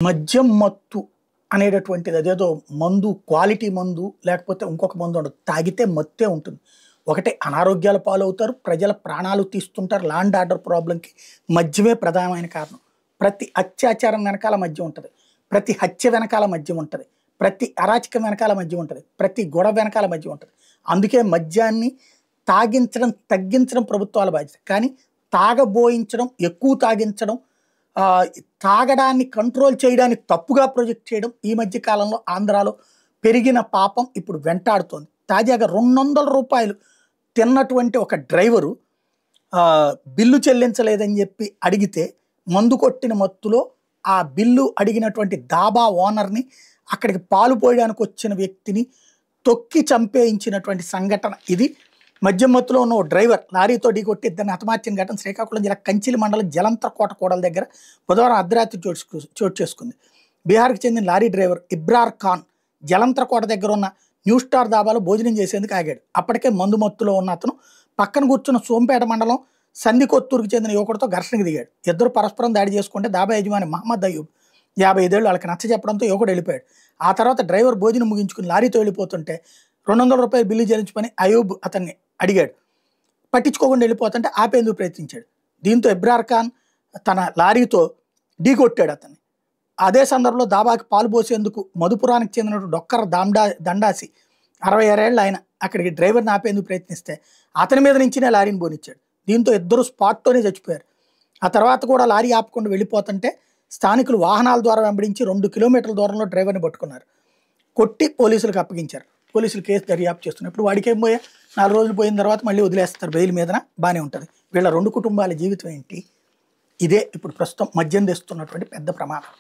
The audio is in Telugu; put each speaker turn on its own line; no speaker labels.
మద్యం మత్తు అనేటటువంటిది అదేదో మందు క్వాలిటీ మందు లేకపోతే ఇంకొక మందు ఉండదు. తాగితే మత్తే ఉంటుంది. ఒకటే అనారోగ్యాల పాలవుతారు, ప్రజల ప్రాణాలు తీస్తుంటారు. లా అండ్ ఆర్డర్ ప్రాబ్లంకి మద్యమే ప్రధానమైన కారణం. ప్రతి అత్యాచారం వెనకాల మద్యం ఉంటుంది, ప్రతి హత్య వెనకాల మద్యం ఉంటుంది, ప్రతి అరాచకం వెనకాల మద్యం ఉంటుంది, ప్రతి గొడవ వెనకాల మద్యం ఉంటుంది. అందుకే మద్యాన్ని తగ్గించడం ప్రభుత్వాల బాధ్యత. కానీ తాగబోయించడం, ఎక్కువ తాగించడం, తాగడాన్ని కంట్రోల్ చేయడానికి తప్పుగా ప్రొజెక్ట్ చేయడం ఈ మధ్య కాలంలో ఆంధ్రాలో పెరిగిన పాపం ఇప్పుడు వెంటాడుతోంది. తాజాగా 200 రూపాయలు తిన్నటువంటి ఒక డ్రైవరు బిల్లు చెల్లించలేదని చెప్పి అడిగితే మందు కొట్టిన మత్తులో ఆ బిల్లు అడిగినటువంటి దాబా ఓనర్ని, అక్కడికి పాలు పోయడానికి వచ్చిన వ్యక్తిని తొక్కి చంపేయించినటువంటి సంఘటన ఇది. మద్యం మత్తులో ఉన్న ఓ డ్రైవర్ లారీతో ఢీకొట్టి ఇద్దరిని హతమార్చిన ఘటన శ్రీకాకుళం జిల్లా కంచిలి మండలం జలంతరకోట కూడల దగ్గర బుధవారం అర్ధరాత్రి చోటు చేసుకుంది. బీహార్కి చెందిన లారీ డ్రైవర్ ఇబ్రార్ ఖాన్ జలంతరకోట దగ్గర ఉన్న న్యూ స్టార్ దాబాలో భోజనం చేసేందుకు ఆగాడు. అప్పటికే మందు మత్తులో ఉన్న అతను పక్కన కూర్చున్న సోంపేట మండలం సందికొత్తూరుకు చెందిన యువకుడితో ఘర్షణకు దిగాడు. ఇద్దరు పరస్పరం దాడి చేసుకుంటే దాబా యజమాని మహమ్మద్ అయ్యూబ్ 55 ఏళ్ళు వాళ్ళకి నచ్చ చెప్పడంతో యువకుడు వెళ్ళిపోయాడు. ఆ తర్వాత డ్రైవర్ భోజనం ముగించుకుని లారీతో వెళ్ళిపోతుంటే 200 రూపాయలు బిల్లు చెల్లించమని అయ్యూబ్ అతన్ని అడిగాడు. పట్టించుకోకుండా వెళ్ళిపోతుంటే ఆపేందుకు ప్రయత్నించాడు. దీంతో ఇబ్రార్ ఖాన్ తన లారీతో ఢీకొట్టాడు అతన్ని. అదే సందర్భంలో దాబాకి పాలు పోసేందుకు మధుపురానికి చెందిన డొక్కర దండాసి 66 ఏళ్ళ ఆయన అక్కడికి డ్రైవర్ని ఆపేందుకు ప్రయత్నిస్తే అతని మీద నుంచినే లారీని పోనిచ్చాడు. దీంతో ఇద్దరు స్పాట్తోనే చచ్చిపోయారు. ఆ తర్వాత కూడా లారీ ఆపకుండా వెళ్ళిపోతుంటే స్థానికులు వాహనాల ద్వారా వెంబడించి 2 కిలోమీటర్ల దూరంలో డ్రైవర్ని పట్టుకున్నారు. కొట్టి పోలీసులకు అప్పగించారు. పోలీసులు కేసు దర్యాప్తు చేస్తున్నారు. ఇప్పుడు వాడికి ఏం పోయా 4 రోజులు పోయిన తర్వాత మళ్ళీ వదిలేస్తారు బెయిల్ మీదన, బాగానే ఉంటుంది. వీళ్ళ 2 కుటుంబాల జీవితం ఏంటి? ఇదే ఇప్పుడు ప్రస్తుతం మద్యం తెస్తున్నటువంటి పెద్ద ప్రమాదం.